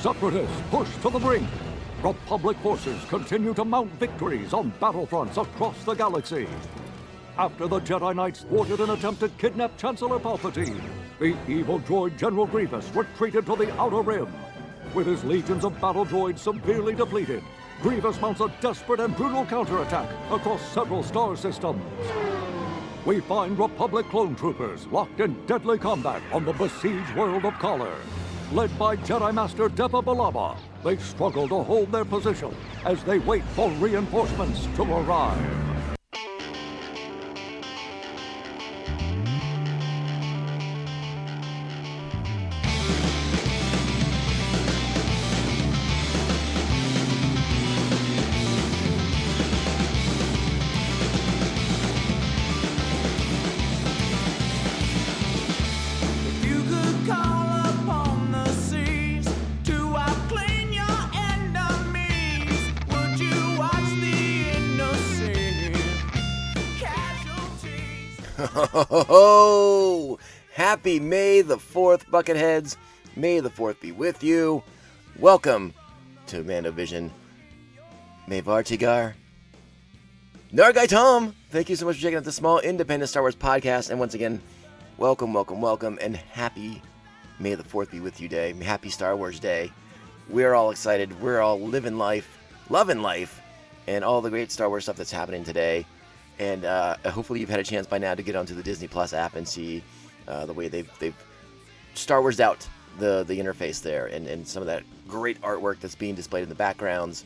Separatists push to the brink. Republic forces continue to mount victories on battlefronts across the galaxy. After the Jedi Knights thwarted an attempt to kidnap Chancellor Palpatine, the evil droid General Grievous retreated to the Outer Rim. With his legions of battle droids severely depleted, Grievous mounts a desperate and brutal counterattack across several star systems. We find Republic clone troopers locked in deadly combat on the besieged world of Kaller. Led by Jedi Master Depa Billaba, they struggle to hold their position as they wait for reinforcements to arrive. Oh, happy May the 4th, Bucketheads. May the 4th be with you. Welcome to Mando Vision. May Vartigar. Nargai Tom. Thank you so much for checking out the small independent Star Wars podcast. And once again, welcome, and happy May the 4th be with you day. Happy Star Wars Day. We're all excited. We're all living life, loving life, and all the great Star Wars stuff that's happening today. And hopefully you've had a chance by now to get onto the Disney Plus app and see the way they've Star Wars'd out the interface there, and some of that great artwork that's being displayed in the backgrounds,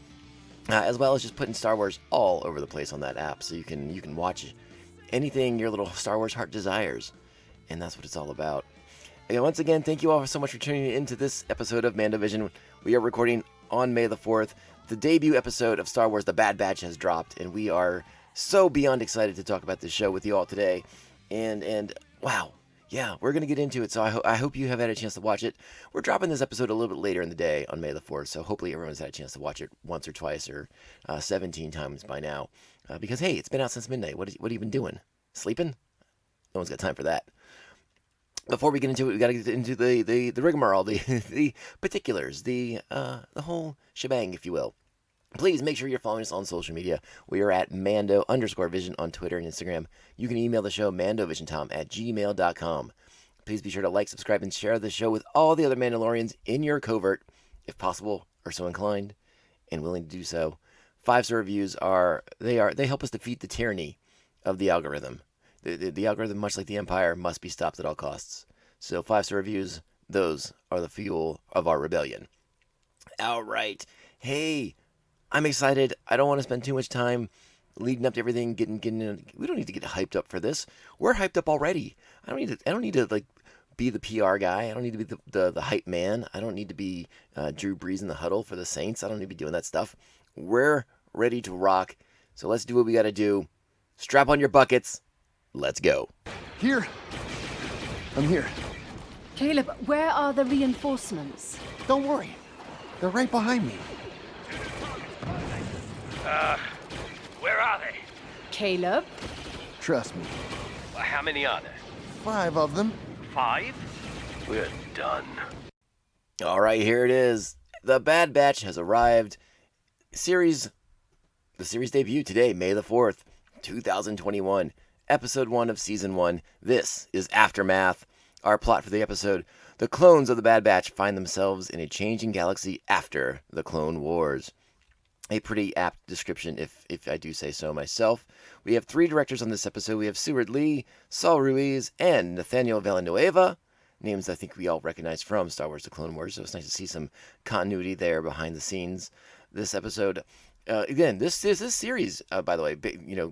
as well as just putting Star Wars all over the place on that app, so you can watch anything your little Star Wars heart desires, and that's what it's all about. And once again, thank you all so much for tuning into this episode of Mando Vision. We are recording on May the 4th. The debut episode of Star Wars: The Bad Batch has dropped, and we are so beyond excited to talk about this show with you all today, and wow, yeah, we're gonna get into it. So I hope you have had a chance to watch it. We're dropping this episode a little bit later in the day on May the 4th, so hopefully everyone's had a chance to watch it once or twice or 17 times by now. Because hey, it's been out since midnight. What have you been doing? Sleeping? No one's got time for that. Before we get into it, we got to get into the rigmarole, the particulars, the whole shebang, if you will. Please make sure you're following us on social media. We are at Mando_Vision on Twitter and Instagram. You can email the show mandovisiontom@gmail.com. Please be sure to like, subscribe, and share the show with all the other Mandalorians in your covert, if possible, or so inclined, and willing to do so. 5-star reviews they help us defeat the tyranny of the algorithm. The algorithm, much like the Empire, must be stopped at all costs. So 5-star reviews, those are the fuel of our rebellion. All right. Hey, I'm excited. I don't want to spend too much time leading up to everything. We don't need to get hyped up for this. We're hyped up already. I don't need to like be the PR guy. I don't need to be the hype man. I don't need to be Drew Brees in the huddle for the Saints. I don't need to be doing that stuff. We're ready to rock. So let's do what we got to do. Strap on your buckets. Let's go. Here. I'm here. Caleb, where are the reinforcements? Don't worry. They're right behind me. Where are they? Caleb? Trust me. Well, how many are there? 5 of them. 5? We're done. All right, here it is. The Bad Batch has arrived. The series debut today, May the 4th, 2021. Episode 1 of Season 1. This is Aftermath. Our plot for the episode: the clones of the Bad Batch find themselves in a changing galaxy after the Clone Wars. A pretty apt description, if I do say so myself. We have 3 directors on this episode. We have Seward Lee, Saul Ruiz, and Nathaniel Villanueva. Names I think we all recognize from Star Wars: The Clone Wars, so it's nice to see some continuity there behind the scenes. This episode, again, this series, by the way,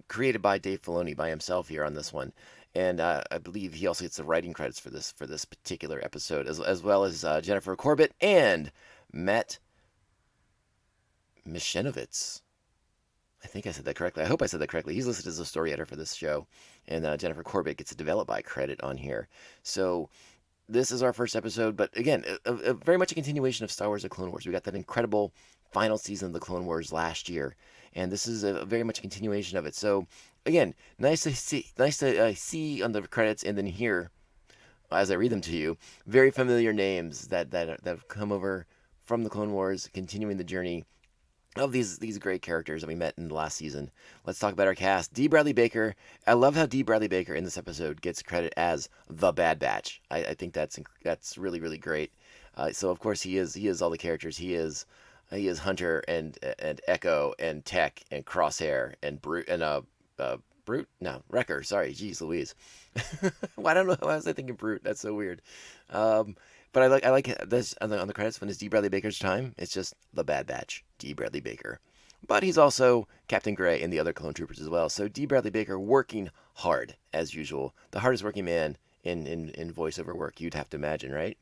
created by Dave Filoni by himself here on this one. And I believe he also gets the writing credits for this particular episode, as well as Jennifer Corbett and Matt Mishenovitz. I think I said that correctly. I hope I said that correctly. He's listed as a story editor for this show, and Jennifer Corbett gets a developed by credit on here. So this is our first episode, but again, a very much a continuation of Star Wars: The Clone Wars. We got that incredible final season of The Clone Wars last year, and this is a very much a continuation of it. So again, nice to see on the credits, and then hear, as I read them to you, very familiar names that have come over from the Clone Wars, continuing the journey of these great characters that we met in the last season. Let's talk about our cast. Dee Bradley Baker. I love how Dee Bradley Baker in this episode gets credit as the Bad Batch. I think that's really, really great. So of course he is all the characters. He is Hunter and Echo and Tech and Crosshair and Brute and Brute? No, Wrecker. Sorry, jeez Louise. Well, I don't know. Why was I thinking Brute? That's so weird. But I like this on the credits when it's Dee Bradley Baker's time. It's just the Bad Batch, Dee Bradley Baker. But he's also Captain Gray and the other clone troopers as well. So Dee Bradley Baker working hard as usual. The hardest working man in voiceover work, you'd have to imagine, right?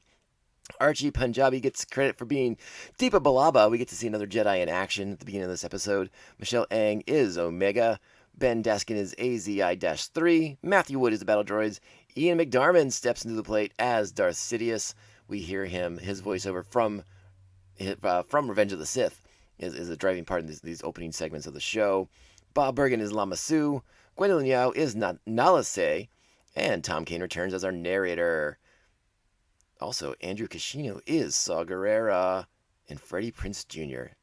Archie Punjabi gets credit for being Deepa Balaba. We get to see another Jedi in action at the beginning of this episode. Michelle Ang is Omega. Ben Daskin is AZI-3. Matthew Wood is the Battle Droids. Ian McDiarmid steps into the plate as Darth Sidious. We hear his voiceover from Revenge of the Sith is a driving part in these opening segments of the show. Bob Bergen is Lama Su. Gwendolyn Yao is Nala Se. And Tom Kane returns as our narrator. Also, Andrew Kashino is Saw Gerrera. And Freddie Prinze Jr.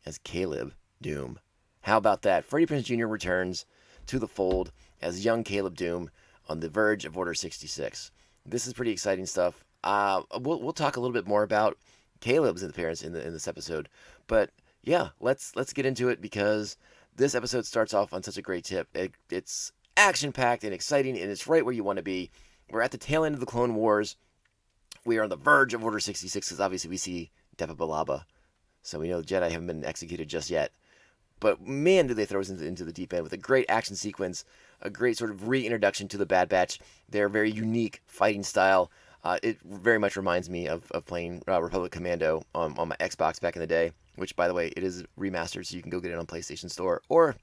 as Caleb Doom. How about that? Freddie Prinze Jr. returns to the fold as young Caleb Doom on the verge of Order 66. This is pretty exciting stuff. We'll talk a little bit more about Caleb's appearance in this episode, but yeah, let's get into it because this episode starts off on such a great tip. It's action-packed and exciting, and it's right where you want to be. We're at the tail end of the Clone Wars. We are on the verge of Order 66 because obviously we see Depa Billaba, so we know the Jedi haven't been executed just yet. But man, do they throw us into the deep end with a great action sequence, a great sort of reintroduction to the Bad Batch, their very unique fighting style. It very much reminds me of playing Republic Commando on my Xbox back in the day, which, by the way, it is remastered, so you can go get it on PlayStation Store or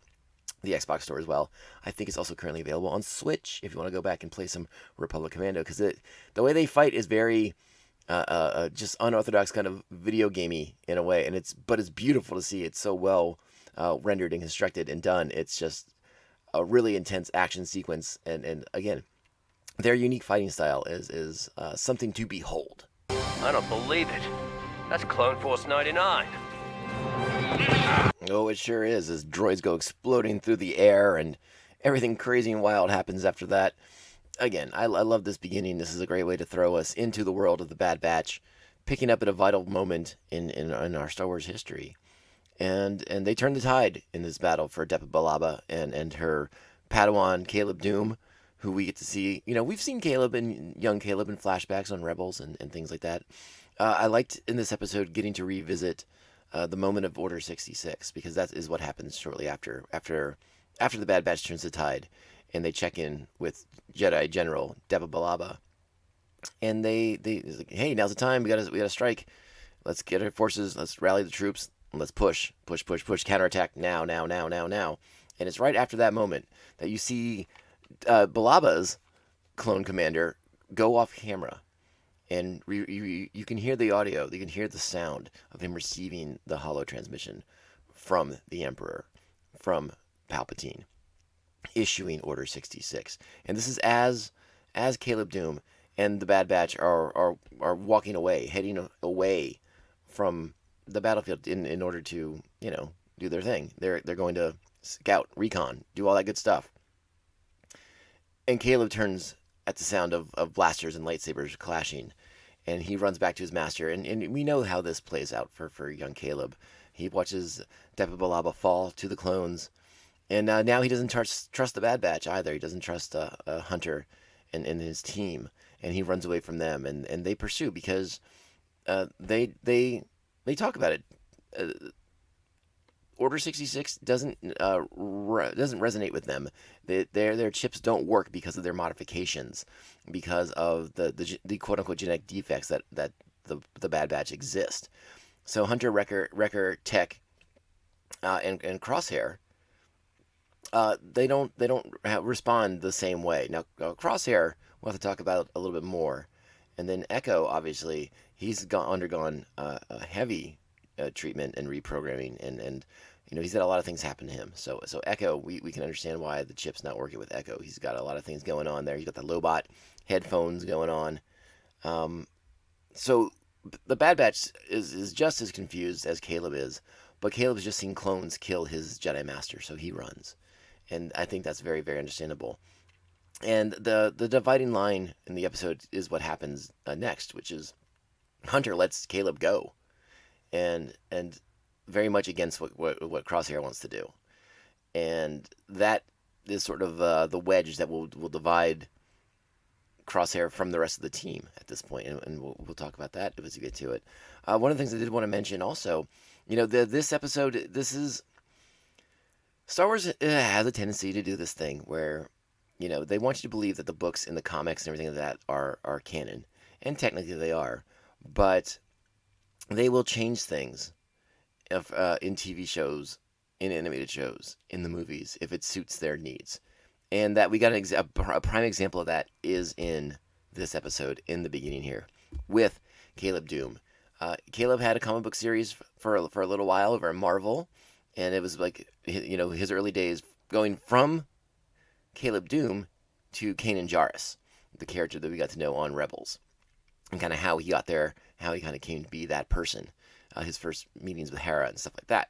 the Xbox Store as well. I think it's also currently available on Switch if you want to go back and play some Republic Commando, because the way they fight is very just unorthodox, kind of video gamey in a way, but it's beautiful to see. It's so well rendered and constructed and done. It's just a really intense action sequence, and again, their unique fighting style is something to behold. I don't believe it. That's Clone Force 99. Oh, it sure is, as droids go exploding through the air and everything crazy and wild happens after that. Again, I love this beginning. This is a great way to throw us into the world of the Bad Batch, picking up at a vital moment in our Star Wars history. And they turn the tide in this battle for Depa Billaba and her Padawan Caleb Doom, who we get to see. You know, we've seen young Caleb in flashbacks on Rebels and things like that. I liked in this episode getting to revisit the moment of Order 66, because that is what happens shortly after the Bad Batch turns the tide, and they check in with Jedi General Depa Billaba, and they like, hey, now's the time. We gotta strike. Let's get our forces. Let's rally the troops. Let's push, counterattack now. And it's right after that moment that you see Bilaba's clone commander go off camera, and you can hear the audio. You can hear the sound of him receiving the holo transmission from the Emperor, from Palpatine, issuing Order 66. And this is as Caleb Doom and the Bad Batch are walking away, heading away from the battlefield in order to, do their thing. They're going to scout, recon, do all that good stuff. And Caleb turns at the sound of blasters and lightsabers clashing, and he runs back to his master. And we know how this plays out for young Caleb. He watches Depa Billaba fall to the clones, and now he doesn't trust the Bad Batch either. He doesn't trust Hunter and his team, and he runs away from them. And they pursue because they talk about it. Order 66 doesn't resonate with them. Their chips don't work because of their modifications, because of the quote unquote genetic defects that the Bad Batch exist. So Hunter, Wrecker, Tech, and Crosshair, they don't respond the same way. Now Crosshair we'll have to talk about a little bit more, and then Echo, obviously he's undergone a heavy treatment and reprogramming, and he's had a lot of things happen to him. So Echo, we can understand why the chip's not working with Echo. He's got a lot of things going on there. He's got the Lobot headphones going on. So the Bad Batch is just as confused as Caleb is, but Caleb's just seen clones kill his Jedi Master, so he runs. And I think that's very, very understandable. And the dividing line in the episode is what happens next, which is Hunter lets Caleb go, and very much against what Crosshair wants to do, and that is sort of the wedge that will divide Crosshair from the rest of the team at this point, and we'll talk about that as we get to it. One of the things I did want to mention also, this episode, this is Star Wars has a tendency to do this thing where, they want you to believe that the books and the comics and everything like that are canon, and technically they are, but they will change things in TV shows, in animated shows, in the movies, if it suits their needs. And that we got a prime example of that is in this episode, in the beginning here, with Caleb Doom. Caleb had a comic book series for a little while over at Marvel, and it was like, his early days going from Caleb Doom to Kanan Jarrus, the character that we got to know on Rebels, and kind of how he got there, how he kind of came to be that person, his first meetings with Hera and stuff like that.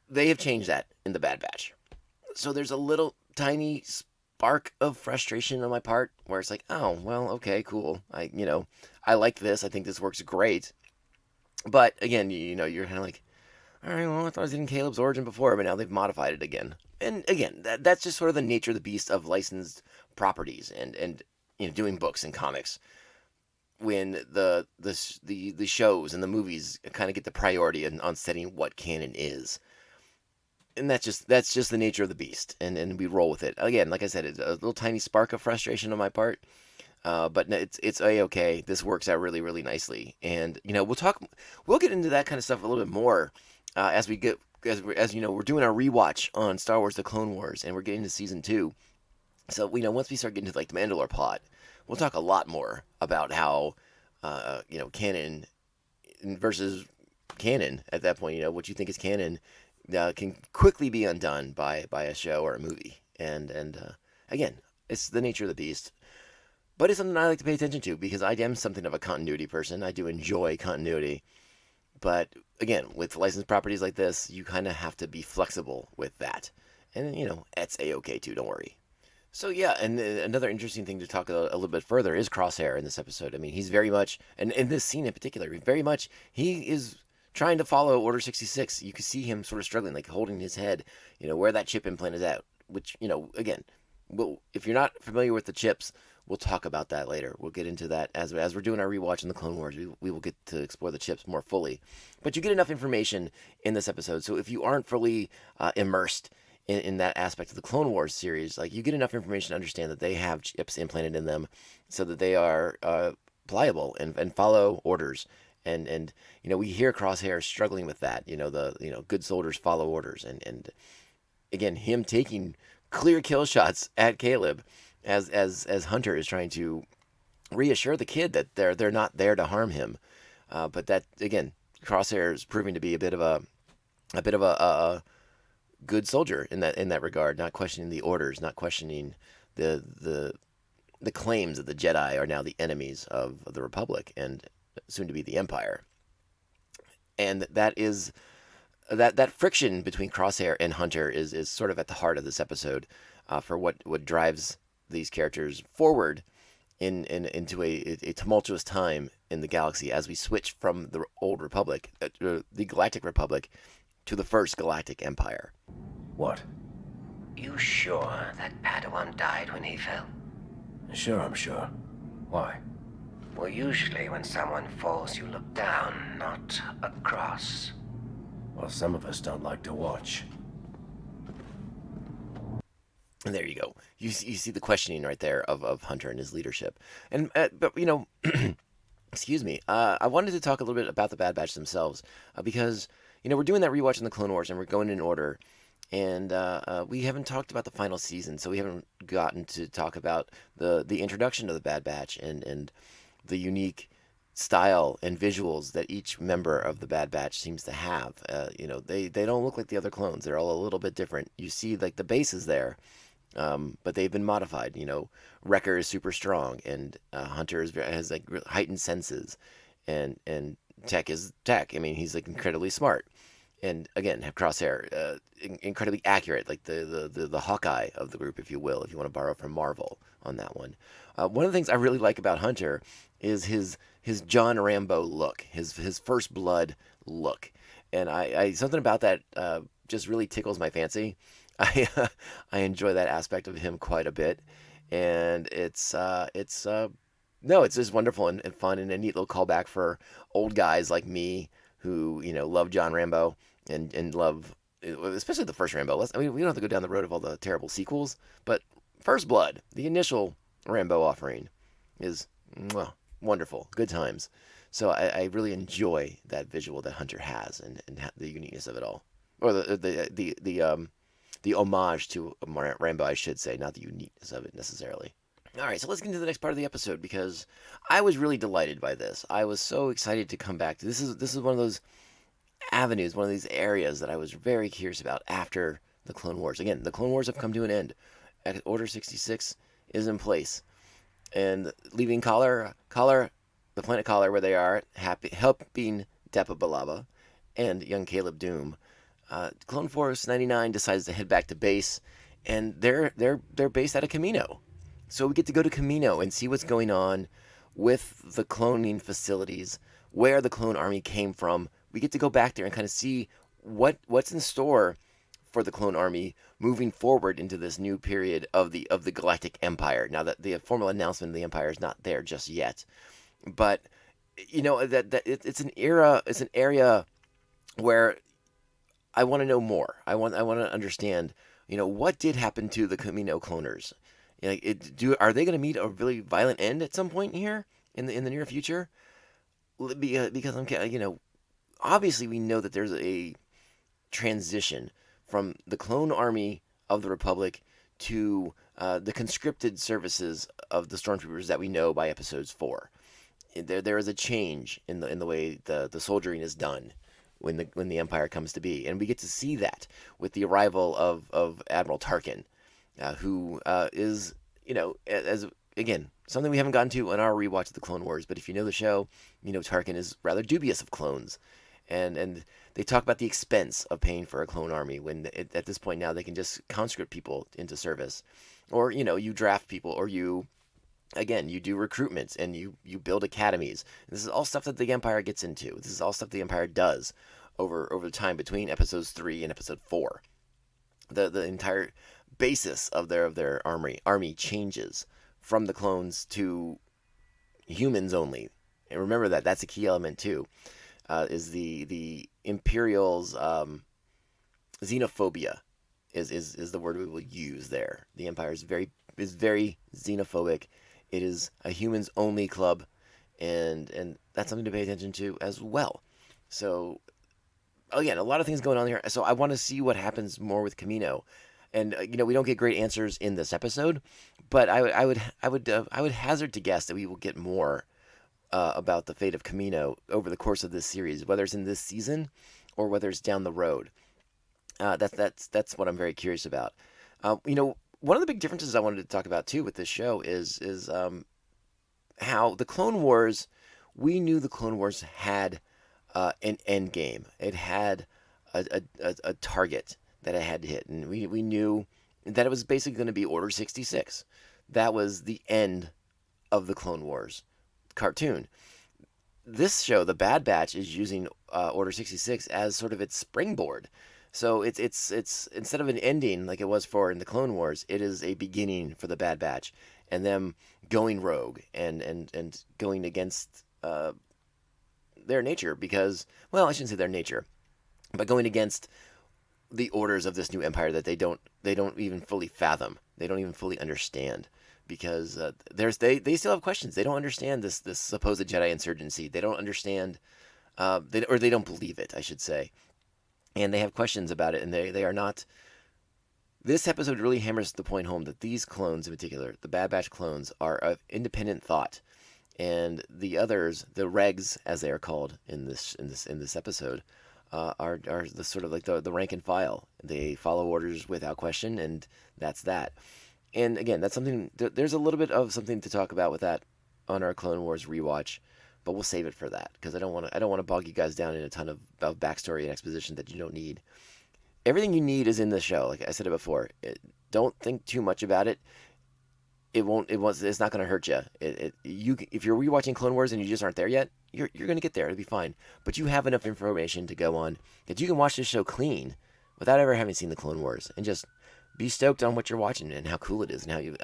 They have changed that in the Bad Batch. So there's a little tiny spark of frustration on my part where it's like, oh, well, okay, cool. I like this. I think this works great. But again, you're kind of like, all right, well, I thought I was in Caleb's origin before, but now they've modified it again. And again, that's just sort of the nature of the beast of licensed properties and doing books and comics. When the shows and the movies kind of get the priority on setting what canon is. And that's just the nature of the beast, and we roll with it. Again, like I said, it's a little tiny spark of frustration on my part, but it's a-okay. This works out really, really nicely, and we'll get into that kind of stuff a little bit more as we're doing our rewatch on Star Wars: The Clone Wars, and we're getting to season 2. So once we start getting to like the Mandalore plot, we'll talk a lot more about how canon versus canon at that point. What you think is canon. Can quickly be undone by a show or a movie, and again, it's the nature of the beast, but it's something I like to pay attention to because I am something of a continuity person. I do enjoy continuity, but again, with licensed properties like this, you kind of have to be flexible with that, and it's a-okay too. Don't worry. So yeah, and another interesting thing to talk a little bit further is Crosshair in this episode. I mean, he's very much, and in this scene in particular, he is trying to follow Order 66. You can see him sort of struggling, like holding his head, where that chip implant is at, which, again, if you're not familiar with the chips, we'll talk about that later. We'll get into that as we're doing our rewatch in the Clone Wars. We will get to explore the chips more fully. But you get enough information in this episode, so if you aren't fully immersed in that aspect of the Clone Wars series, like you get enough information to understand that they have chips implanted in them so that they are pliable and follow orders. And we hear Crosshair struggling with that. Good soldiers follow orders, and again, him taking clear kill shots at Caleb as Hunter is trying to reassure the kid that they're not there to harm him. But that again, Crosshair is proving to be a bit of a good soldier in that regard, not questioning the orders, not questioning the claims that the Jedi are now the enemies of the Republic and soon to be the Empire. And that is that friction between Crosshair and Hunter is sort of at the heart of this episode for what drives these characters forward into a tumultuous time in the galaxy as we switch from the old Republic, the Galactic Republic, to the first Galactic Empire. What? You sure that Padawan died when he fell? Sure, I'm sure. Why? Well, usually when someone falls, you look down, not across. Well, some of us don't like to watch. And there you go. You see the questioning right there of Hunter and his leadership. And but excuse me. I wanted to talk a little bit about the Bad Batch themselves because we're doing that rewatch in the Clone Wars and we're going in order. And we haven't talked about the final season, so we haven't gotten to talk about the introduction of the Bad Batch and the unique style and visuals that each member of the Bad Batch seems to have. They don't look like the other clones. They're all a little bit different. You see like the bases there but they've been modified. Wrecker is super strong, and Hunter has like heightened senses, and Tech is Tech. I mean, he's like incredibly smart, and again, have Crosshair, incredibly accurate, like the Hawkeye of the group, if you will, if you want to borrow from Marvel on that one. One of the things I really like about Hunter is his John Rambo look, his First Blood look, and I something about that just really tickles my fancy. I enjoy that aspect of him quite a bit, and it's no, it's just wonderful and fun and a neat little callback for old guys like me who love John Rambo and love especially the first Rambo. I mean, we don't have to go down the road of all the terrible sequels, but First Blood, the initial Rambo offering, is wonderful, good times. So I really enjoy that visual that Hunter has and the uniqueness of it all, or the homage to Rambo, I should say, not the uniqueness of it necessarily. All right, so let's get into the next part of the episode because I was really delighted by this. I was so excited to come back to this. Is one of those avenues, one of these areas that I was very curious about after the Clone Wars. Again, the Clone Wars have come to an end. Order 66 is in place, and leaving the planet Collar, where they are, helping Depa Billaba and young Caleb Doom. Clone Force 99 decides to head back to base, and they're based out of Kamino. So we get to go to Kamino and see what's going on with the cloning facilities, where the clone army came from. We get to go back there and kind of see what's in store for the clone army moving forward into this new period of the Galactic Empire. Now that the formal announcement of the Empire is not there just yet, but it's an area where I want to know more. I want to understand, what did happen to the Kamino cloners? Are they going to meet a really violent end at some point here in the near future? Because obviously we know that there's a transition from the clone army of the Republic to the conscripted services of the stormtroopers that we know by episodes 4. There is a change in the way the soldiering is done when the Empire comes to be, and we get to see that with the arrival of Admiral Tarkin, who is as again something we haven't gotten to in our rewatch of the Clone Wars. But if you know the show, Tarkin is rather dubious of clones, and they talk about the expense of paying for a clone army when at this point now they can just conscript people into service, or you draft people, or you do recruitments and you build academies. This is all stuff that the Empire gets into. This is all stuff the Empire does over time between episodes 3 and episode 4. The entire basis of their army changes from the clones to humans only. And remember that's a key element too. Is the Imperial's xenophobia is the word we will use there. The Empire is very xenophobic. It is a humans only club, and that's something to pay attention to as well. So again, a lot of things going on here. So I want to see what happens more with Kamino, and we don't get great answers in this episode, but I would hazard to guess that we will get more about the fate of Kamino over the course of this series, whether it's in this season or whether it's down the road. That's what I'm very curious about. One of the big differences I wanted to talk about too with this show is how the Clone Wars. We knew the Clone Wars had an end game. It had a target that it had to hit, and we knew that it was basically going to be Order 66. That was the end of the Clone Wars cartoon. This show, The Bad Batch, is using Order 66 as sort of its springboard. So it's instead of an ending like it was for in the Clone Wars, it is a beginning for the Bad Batch and them going rogue and going against their nature, because, well, I shouldn't say their nature, but going against the orders of this new empire that they don't even fully fathom, they don't even fully understand, because they still have questions. They don't understand this supposed Jedi insurgency. They don't understand, they don't believe it, I should say. And they have questions about it, and they are not. This episode really hammers the point home that these clones in particular, the Bad Batch clones, are of independent thought, and the others, the regs as they are called in this episode, are the sort of like the rank and file. They follow orders without question, and that's that. And again, that's something. There's a little bit of something to talk about with that on our Clone Wars rewatch, but we'll save it for that because I don't want to bog you guys down in a ton of backstory and exposition that you don't need. Everything you need is in the show. Like I said it before, don't think too much about it. It's not going to hurt you. If you're rewatching Clone Wars and you just aren't there yet, you're going to get there. It'll be fine. But you have enough information to go on that you can watch this show clean without ever having seen the Clone Wars and just be stoked on what you're watching and how cool it is and how you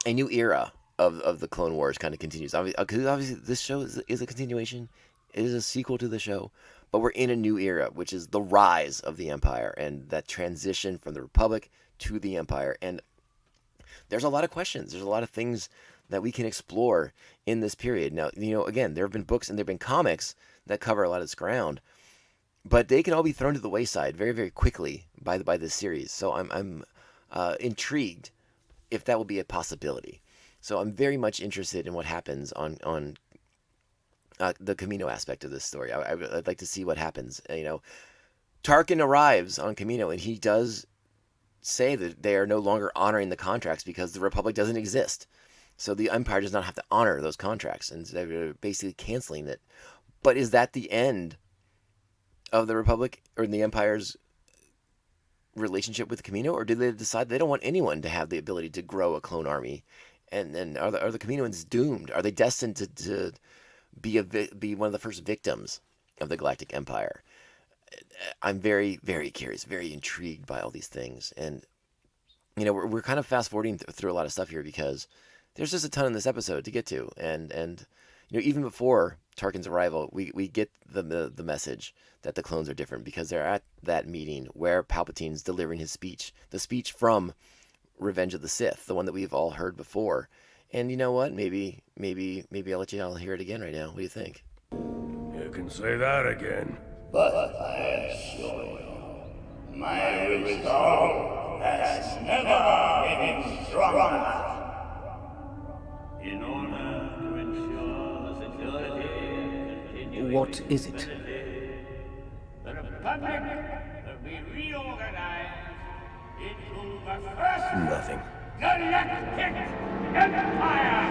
a new era of the Clone Wars kind of continues. Obviously this show is a continuation. It is a sequel to the show, but we're in a new era, which is the rise of the Empire and that transition from the Republic to the Empire. And there's a lot of questions. There's a lot of things that we can explore in this period. Now, again, there have been books and there have been comics that cover a lot of this ground, but they can all be thrown to the wayside very, very quickly by this series. So I'm intrigued if that will be a possibility. So I'm very much interested in what happens on the Camino aspect of this story. I'd like to see what happens. Tarkin arrives on Camino, and he does say that they are no longer honoring the contracts because the Republic doesn't exist. So the Empire does not have to honor those contracts, and they're basically canceling it. But is that the end of the Republic or the Empire's relationship with Camino, or did they decide they don't want anyone to have the ability to grow a clone army? And then are the Caminoans doomed? Are they destined to be one of the first victims of the Galactic Empire? I'm very, very curious, very intrigued by all these things. And, we're kind of fast forwarding through a lot of stuff here because there's just a ton in this episode to get to. And even before Tarkin's arrival, we get the message that the clones are different because they're at that meeting where Palpatine's delivering his speech, the speech from Revenge of the Sith, the one that we've all heard before. And you know what? Maybe I'll let you all hear it again right now. What do you think? You can say that again. But I assure you, my resolve has never been stronger. In order to ensure the security and continuation What is it? the Republic will be reorganized into the first Nothing. Galactic Empire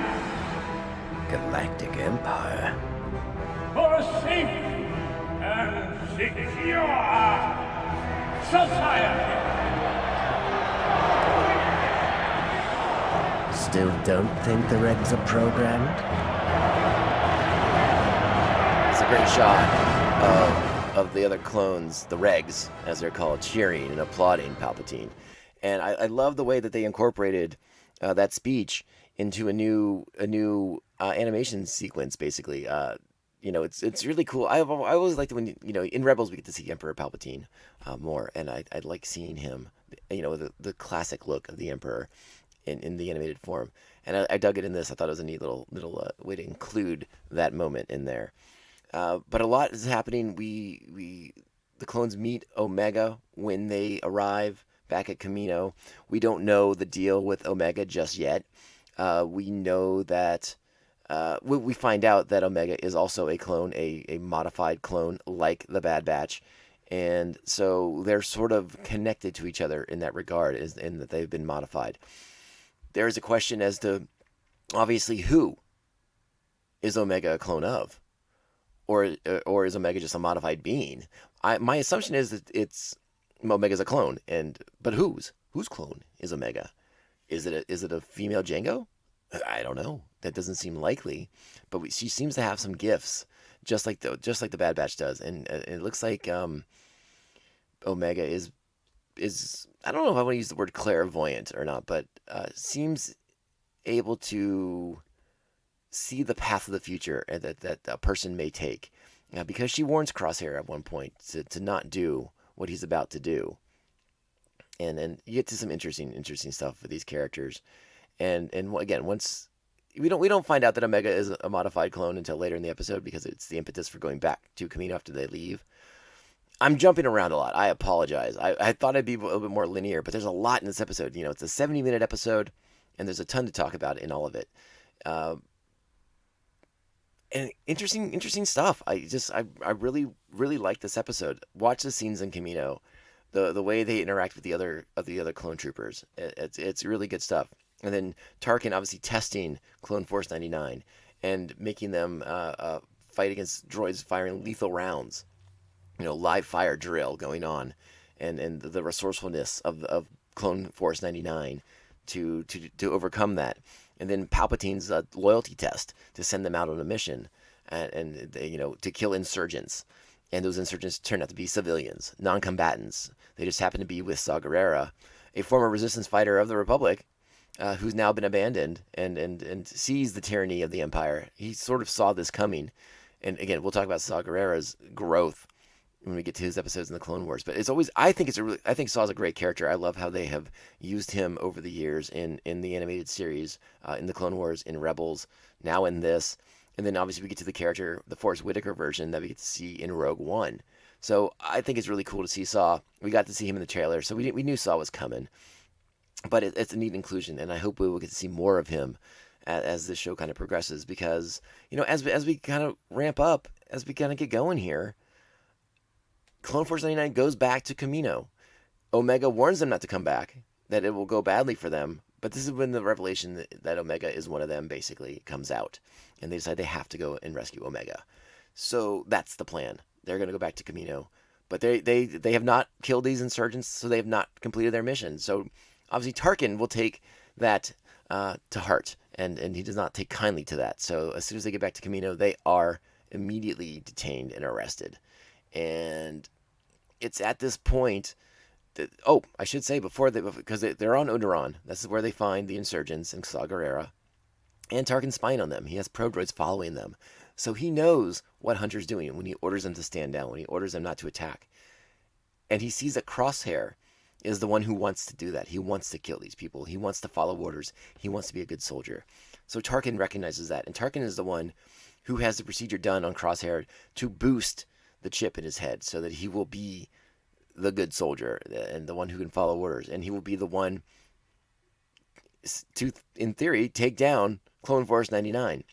Galactic Empire? for a safe and secure society. Still don't think the regs are programmed? It's a great shot of the other clones, the regs, as they're called, cheering and applauding Palpatine. And I love the way that they incorporated that speech into a new animation sequence, basically. It's really cool. I always liked it when in Rebels we get to see Emperor Palpatine more, and I like seeing him, the classic look of the Emperor in the animated form. And I dug it in this. I thought it was a neat little way to include that moment in there. But a lot is happening. The clones meet Omega when they arrive back at Camino. We don't know the deal with Omega just yet. We know that we find out that Omega is also a clone, a modified clone like the Bad Batch. And so they're sort of connected to each other in that regard, in that they've been modified. There is a question as to, obviously, who is Omega a clone of? Or is Omega just a modified being? My assumption is that Omega's a clone, but whose clone is Omega? Is it a female Jango? I don't know. That doesn't seem likely, but she seems to have some gifts, just like the Bad Batch does, and it looks like Omega is I don't know if I want to use the word clairvoyant or not, but seems able to see the path of the future that a person may take, because she warns Crosshair at one point to not do what he's about to do, and you get to some interesting stuff with these characters, and again, once we don't find out that Omega is a modified clone until later in the episode because it's the impetus for going back to Camino after they leave. I'm jumping around a lot. I apologize. I thought I'd be a little bit more linear, but there's a lot in this episode. It's a 70-minute episode, and there's a ton to talk about in all of it. And interesting stuff. I really, really like this episode. Watch the scenes in Camino. the way they interact with the other clone troopers. It's really good stuff. And then Tarkin obviously testing Clone Force 99 and making them fight against droids firing lethal rounds. Live fire drill going on, and the resourcefulness of Clone Force 99 to overcome that. And then Palpatine's loyalty test to send them out on a mission, and to kill insurgents. And those insurgents turn out to be civilians, non-combatants. They just happen to be with Saw Gerrera, a former resistance fighter of the Republic, who's now been abandoned and sees the tyranny of the Empire. He sort of saw this coming. And again, we'll talk about Saw Gerrera's growth when we get to his episodes in the Clone Wars. But I think Saw's a great character. I love how they have used him over the years in the animated series, in the Clone Wars, in Rebels, now in this. And then obviously we get to the character, the Forrest Whitaker version that we get to see in Rogue One. So I think it's really cool to see Saw. We got to see him in the trailer, so we knew Saw was coming. But it's a neat inclusion, and I hope we will get to see more of him as this show kind of progresses. Because, as we kind of ramp up, as we kind of get going here, Clone Force 99 goes back to Kamino. Omega warns them not to come back, that it will go badly for them. But this is when the revelation that Omega is one of them basically comes out. And they decide they have to go and rescue Omega. So that's the plan. They're going to go back to Kamino. But they have not killed these insurgents, so they have not completed their mission. So obviously Tarkin will take that to heart. And he does not take kindly to that. So as soon as they get back to Kamino, they are immediately detained and arrested. And it's at this point that, I should say because they're on Odoron. This is where they find the insurgents and Saw Gerrera. And Tarkin's spying on them. He has probe droids following them. So he knows what Hunter's doing when he orders them to stand down, when he orders them not to attack. And he sees that Crosshair is the one who wants to do that. He wants to kill these people. He wants to follow orders. He wants to be a good soldier. So Tarkin recognizes that. And Tarkin is the one who has the procedure done on Crosshair to boost the chip in his head so that he will be the good soldier and the one who can follow orders. And he will be the one to, in theory, take down Clone Force 99.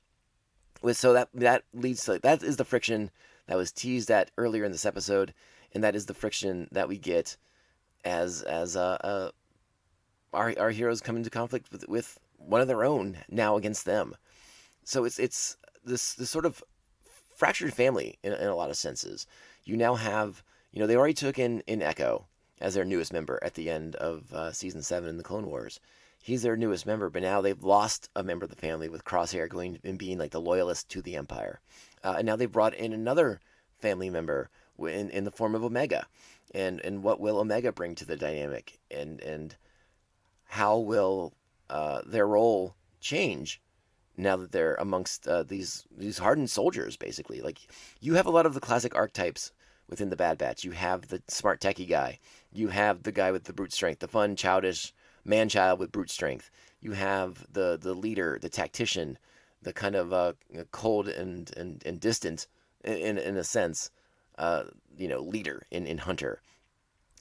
So that leads to, that is the friction that was teased at earlier in this episode, and that is the friction that we get as our heroes come into conflict with one of their own now against them. So it's this sort of fractured family in a lot of senses. You now have, they already took in Echo as their newest member at the end of season 7 in the Clone Wars. He's their newest member, but now they've lost a member of the family with Crosshair going and being like the loyalist to the Empire. And now they've brought in another family member in the form of Omega. And what will Omega bring to the dynamic? And how will their role change now that they're amongst these hardened soldiers, basically? Like, you have a lot of the classic archetypes within the Bad Batch. You have the smart techie guy. You have the guy with the brute strength, the fun, childish man-child with brute strength. You have the leader, the tactician, the kind of cold and distant, in a sense, leader in Hunter.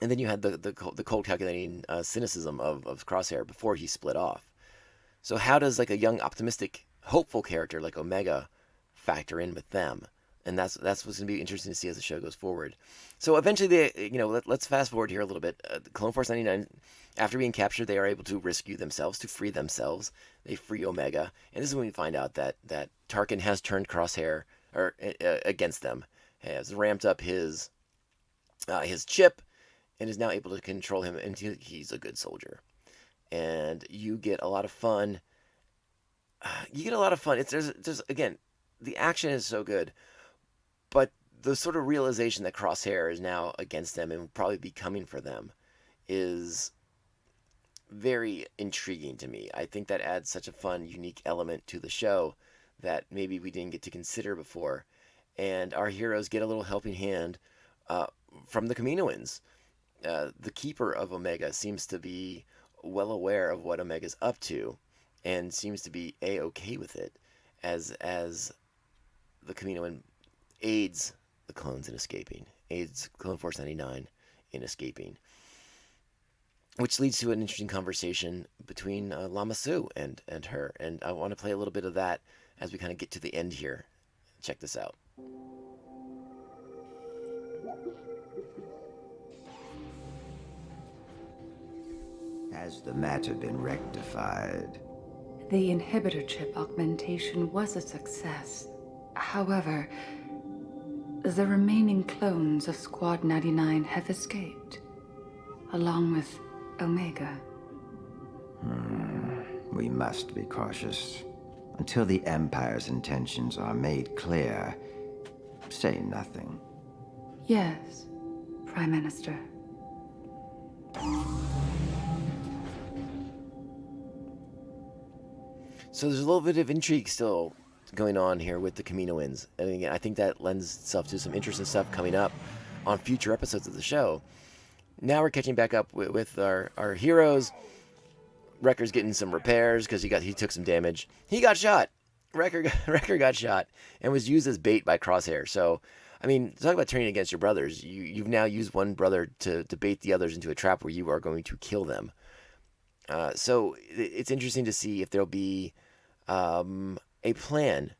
And then you had the cold calculating cynicism of Crosshair before he split off. So how does like a young, optimistic, hopeful character like Omega factor in with them? And that's what's going to be interesting to see as the show goes forward. So eventually, let's fast forward here a little bit. Clone Force 99, after being captured, they are able to rescue themselves, to free themselves. They free Omega, and this is when we find out that Tarkin has turned Crosshair against them, has ramped up his chip, and is now able to control him, and he's a good soldier. And you get a lot of fun. There's again, the action is so good. But the sort of realization that Crosshair is now against them and will probably be coming for them is very intriguing to me. I think that adds such a fun, unique element to the show that maybe we didn't get to consider before. And our heroes get a little helping hand from the Kaminoans. The keeper of Omega seems to be well aware of what Omega's up to and seems to be A-okay with it as the Kaminoan aids the clones in escaping, aids Clone Force 99 in escaping, which leads to an interesting conversation between Lama Su and her. And I want to play a little bit of that as we kind of get to the end here. Check this out. Has the matter been rectified? The inhibitor chip augmentation was a success. However, the remaining clones of Squad 99 have escaped, along with Omega. We must be cautious. Until the Empire's intentions are made clear, say nothing. Yes, Prime Minister. So there's a little bit of intrigue still going on here with the Kaminoans. And again, I think that lends itself to some interesting stuff coming up on future episodes of the show. Now we're catching back up with our heroes. Wrecker's getting some repairs because he took some damage. He got shot. Wrecker got shot and was used as bait by Crosshair. So, I mean, talk about turning against your brothers. You've now used one brother to bait the others into a trap where you are going to kill them. So it's interesting to see if there'll be a plan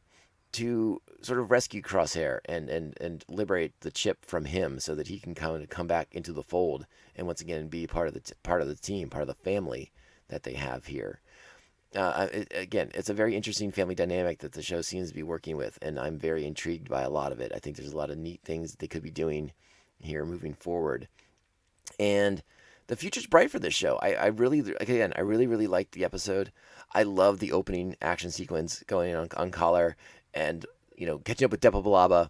to sort of rescue Crosshair and liberate the chip from him so that he can come back into the fold and once again be part of the team, part of the family that they have here. Again, it's a very interesting family dynamic that the show seems to be working with, and I'm very intrigued by a lot of it. I think there's a lot of neat things that they could be doing here moving forward. And the future's bright for this show. I really liked the episode. I love the opening action sequence going on Collar and, catching up with Depa Billaba,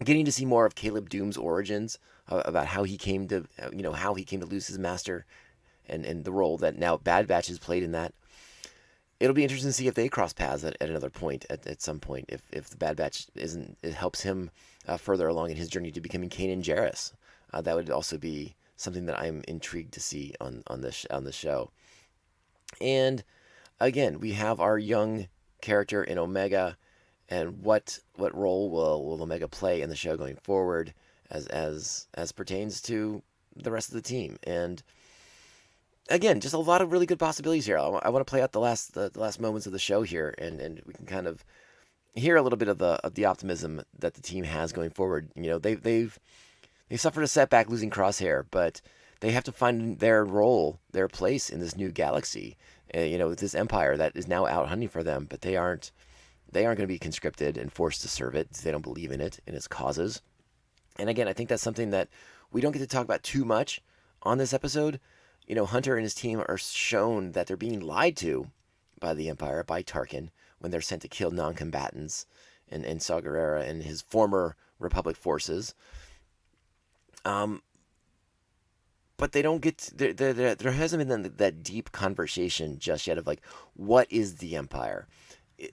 getting to see more of Caleb Doom's origins, about how he came to, lose his master and the role that now Bad Batch has played in that. It'll be interesting to see if they cross paths at another point, at some point, if the Bad Batch it helps him further along in his journey to becoming Kanan Jarrus. That would also be something that I'm intrigued to see on the show. And again, we have our young character in Omega, and what role will Omega play in the show going forward as pertains to the rest of the team. And again, just a lot of really good possibilities here. I want to play out the last moments of the show here, and we can kind of hear a little bit of the optimism that the team has going forward. They've suffered a setback losing Crosshair, but they have to find their role, their place in this new galaxy. With this empire that is now out hunting for them, but they aren't going to be conscripted and forced to serve it. They don't believe in it and its causes. And again, I think that's something that we don't get to talk about too much on this episode. Hunter and his team are shown that they're being lied to by the Empire, by Tarkin, when they're sent to kill non-combatants in Saw Gerrera and his former Republic forces. But they don't get there hasn't been that deep conversation just yet of like, what is the Empire?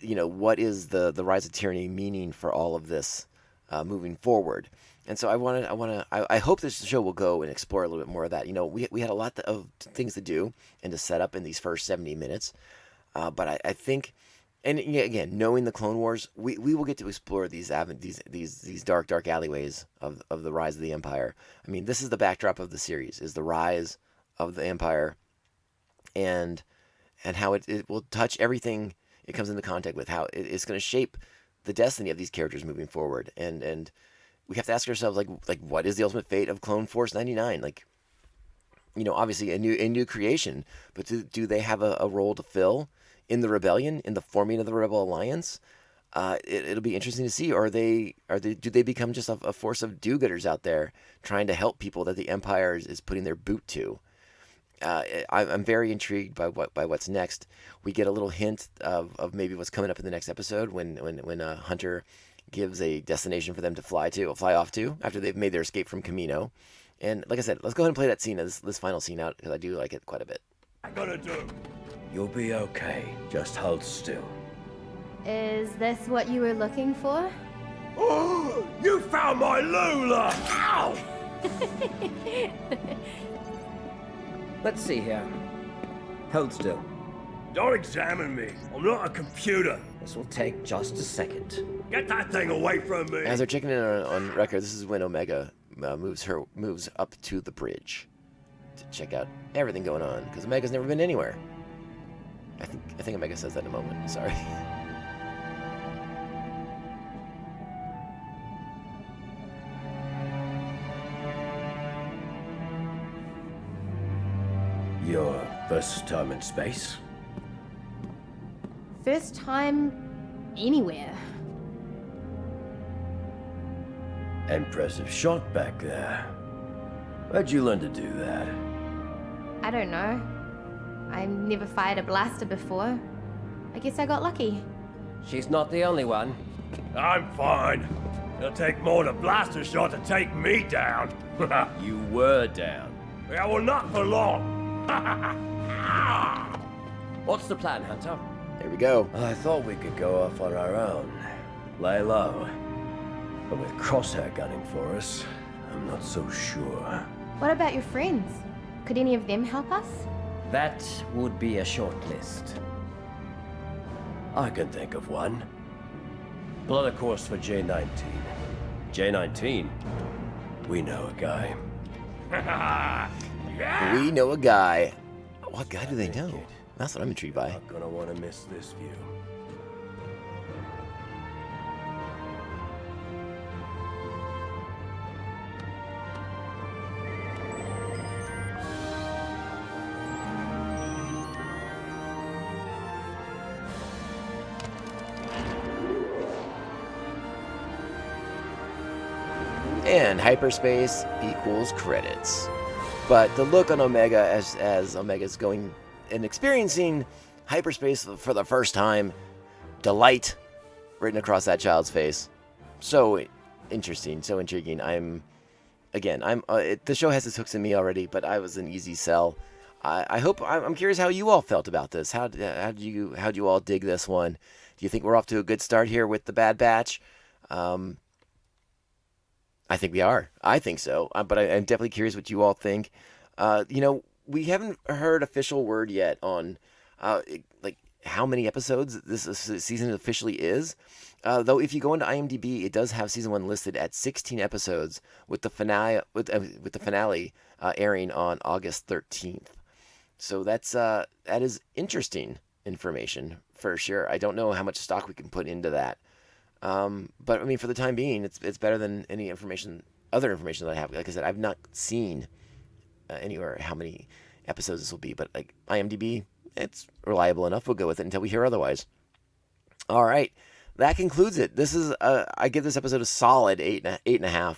What is the rise of tyranny meaning for all of this moving forward? And so I hope this show will go and explore a little bit more of that. We had a lot of things to do and to set up in these first 70 minutes. But I think, and again, knowing the Clone Wars, we will get to explore these dark alleyways of the rise of the Empire. I mean, this is the backdrop of the series, is the rise of the Empire and how it will touch everything it comes into contact with, how it's going to shape the destiny of these characters moving forward. And we have to ask ourselves, like what is the ultimate fate of Clone Force 99? Like, obviously a new creation, but do they have a role to fill in the rebellion, in the forming of the Rebel Alliance? It'll be interesting to see. Do they become just a force of do-gooders out there trying to help people that the Empire is putting their boot to? I'm very intrigued by what's next. We get a little hint of maybe what's coming up in the next episode when Hunter gives a destination for them to fly off to after they've made their escape from Kamino. And like I said, let's go ahead and play that scene, this final scene out, because I do like it quite a bit. I gotta do. You'll be okay. Just hold still. Is this what you were looking for? Oh, you found my Lula! Ow! Let's see here. Hold still. Don't examine me. I'm not a computer. This will take just a second. Get that thing away from me. As they're checking in on Wrecker, this is when Omega moves up to the bridge to check out everything going on, because Omega's never been anywhere. I think Omega says that in a moment. Sorry. You're First time in space? First time anywhere. Impressive shot back there. Where'd you learn to do that? I don't know. I've never fired a blaster before. I guess I got lucky. She's not the only one. I'm fine. It'll take more than a blaster shot to take me down. You were down. Yeah, well, not for long. What's the plan, Hunter? There we go. I thought we could go off on our own. Lay low. But with Crosshair gunning for us, I'm not so sure. What about your friends? Could any of them help us? That would be a short list. I can think of one. Plot a course for J-19. J-19? We know a guy. We know a guy. What guy do they know? That's what I'm intrigued by. Not gonna want to miss this view. And hyperspace equals credits. But the look on Omega as Omega's going and experiencing hyperspace for the first time, delight written across that child's face. So interesting, so intriguing. The show has its hooks in me already, but I was an easy sell. I'm curious how you all felt about this. How do you all dig this one? Do you think we're off to a good start here with the Bad Batch? I think we are. I think so. But I'm definitely curious what you all think. We haven't heard official word yet on how many episodes this season officially is. Though if you go into IMDb, it does have season 1 listed at 16 episodes, with the finale airing on August 13th. So that is interesting information for sure. I don't know how much stock we can put into that. But I mean, for the time being, it's better than any other information that I have. Like I said, I've not seen anywhere how many episodes this will be, but like IMDb, it's reliable enough. We'll go with it until we hear otherwise. All right, that concludes it. This is I give this episode a solid 8.5. I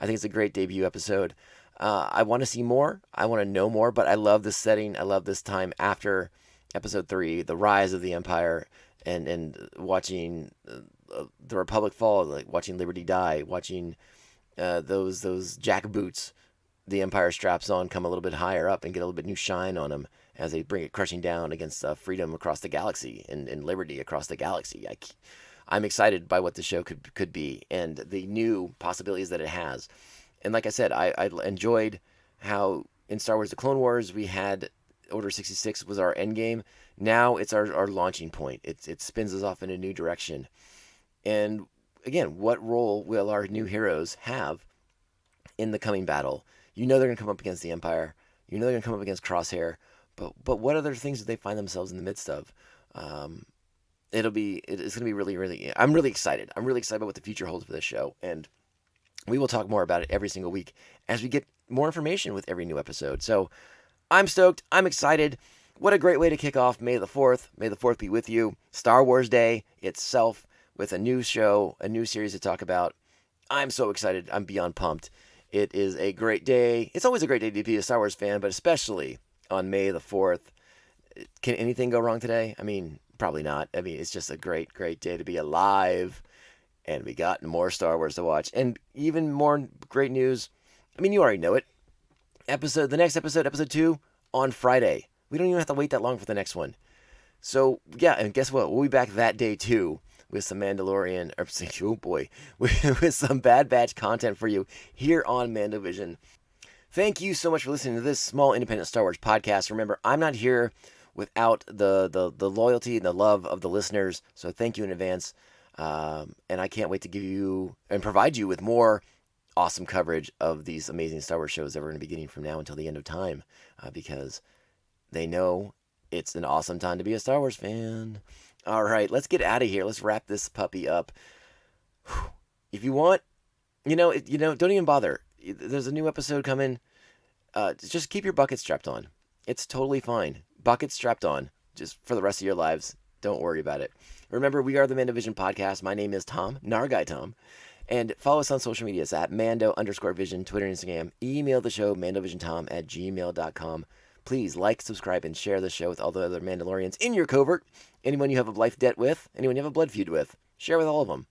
think it's a great debut episode. I want to see more. I want to know more, but I love this setting. I love this time after episode 3, the rise of the Empire, and watching the Republic fall, like watching Liberty die, watching those jackboots the Empire straps on come a little bit higher up and get a little bit new shine on them as they bring it crushing down against freedom across the galaxy and liberty across the galaxy. I'm excited by what the show could be and the new possibilities that it has. And like I said, I enjoyed how in Star Wars: The Clone Wars we had Order 66 was our end game. Now it's our launching point. It spins us off in a new direction. And again, what role will our new heroes have in the coming battle? You know they're going to come up against the Empire. You know they're going to come up against Crosshair. But what other things do they find themselves in the midst of? It's going to be really, really... I'm really excited. I'm really excited about what the future holds for this show. And we will talk more about it every single week as we get more information with every new episode. So I'm stoked. I'm excited. What a great way to kick off May the 4th. May the 4th be with you. Star Wars Day itself, with a new show, a new series to talk about. I'm so excited. I'm beyond pumped. It is a great day. It's always a great day to be a Star Wars fan, but especially on May the 4th. Can anything go wrong today? I mean, probably not. I mean, it's just a great, great day to be alive. And we got more Star Wars to watch. And even more great news. I mean, you already know it. The next episode, episode 2, on Friday. We don't even have to wait that long for the next one. So, yeah, and guess what? We'll be back that day, too, with some Mandalorian, with some Bad Batch content for you here on MandoVision. Thank you so much for listening to this small independent Star Wars podcast. Remember, I'm not here without the loyalty and the love of the listeners, so thank you in advance. And I can't wait to give you and provide you with more awesome coverage of these amazing Star Wars shows that we're going to be getting from now until the end of time, because they know it's an awesome time to be a Star Wars fan. All right, let's get out of here. Let's wrap this puppy up. If you want, don't even bother. There's a new episode coming. Just keep your bucket strapped on. It's totally fine. buckets strapped on, just for the rest of your lives. Don't worry about it. Remember, we are the Mandovision Podcast. My name is Tom, Narguy Tom. And follow us on social medias at Mando_Vision, Twitter and Instagram. Email the show, mandovisiontom@gmail.com. Please like, subscribe, and share the show with all the other Mandalorians in your covert. Anyone you have a life debt with, anyone you have a blood feud with, share with all of them.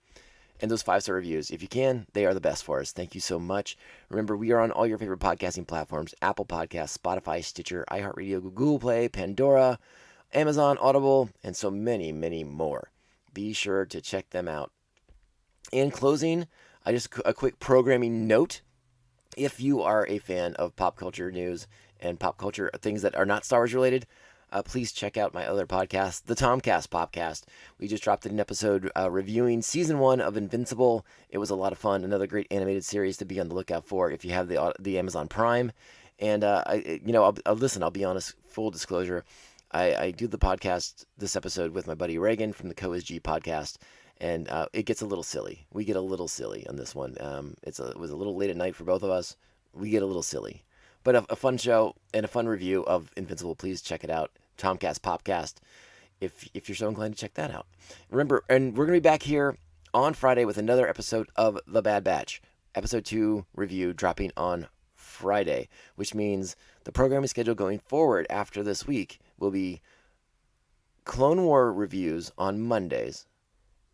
And those 5-star reviews, if you can, they are the best for us. Thank you so much. Remember, we are on all your favorite podcasting platforms: Apple Podcasts, Spotify, Stitcher, iHeartRadio, Google Play, Pandora, Amazon, Audible, and so many, many more. Be sure to check them out. In closing, a quick programming note. If you are a fan of pop culture news and pop culture things that are not Star Wars related, please check out my other podcast, the Tomcast Podcast. We just dropped an episode reviewing Season 1 of Invincible. It was a lot of fun. Another great animated series to be on the lookout for if you have the Amazon Prime. And, I'll be honest, full disclosure, I do the podcast, this episode, with my buddy Reagan from the Co-SG podcast. And it gets a little silly. We get a little silly on this one. It was a little late at night for both of us. We get a little silly. But a fun show and a fun review of Invincible. Please check it out. Tomcast Popcast. If you're so inclined to check that out. Remember, and we're going to be back here on Friday with another episode of The Bad Batch. Episode 2 review dropping on Friday. Which means the programming schedule going forward after this week will be Clone War reviews on Mondays.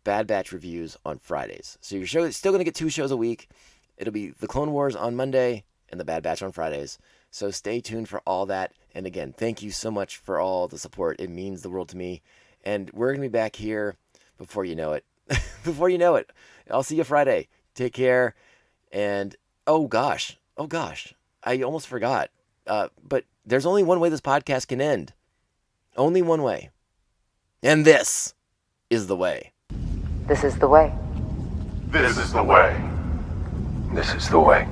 Bad Batch reviews on Fridays. So your show is still going to get 2 shows a week. It'll be the Clone Wars on Monday and the Bad Batch on Fridays. So stay tuned for all that. And again, thank you so much for all the support. It means the world to me. And we're going to be back here before you know it. Before you know it. I'll see you Friday. Take care. And oh gosh, I almost forgot. But there's only one way this podcast can end. Only one way. And this is the way. This is the way. This is the way. This is the way.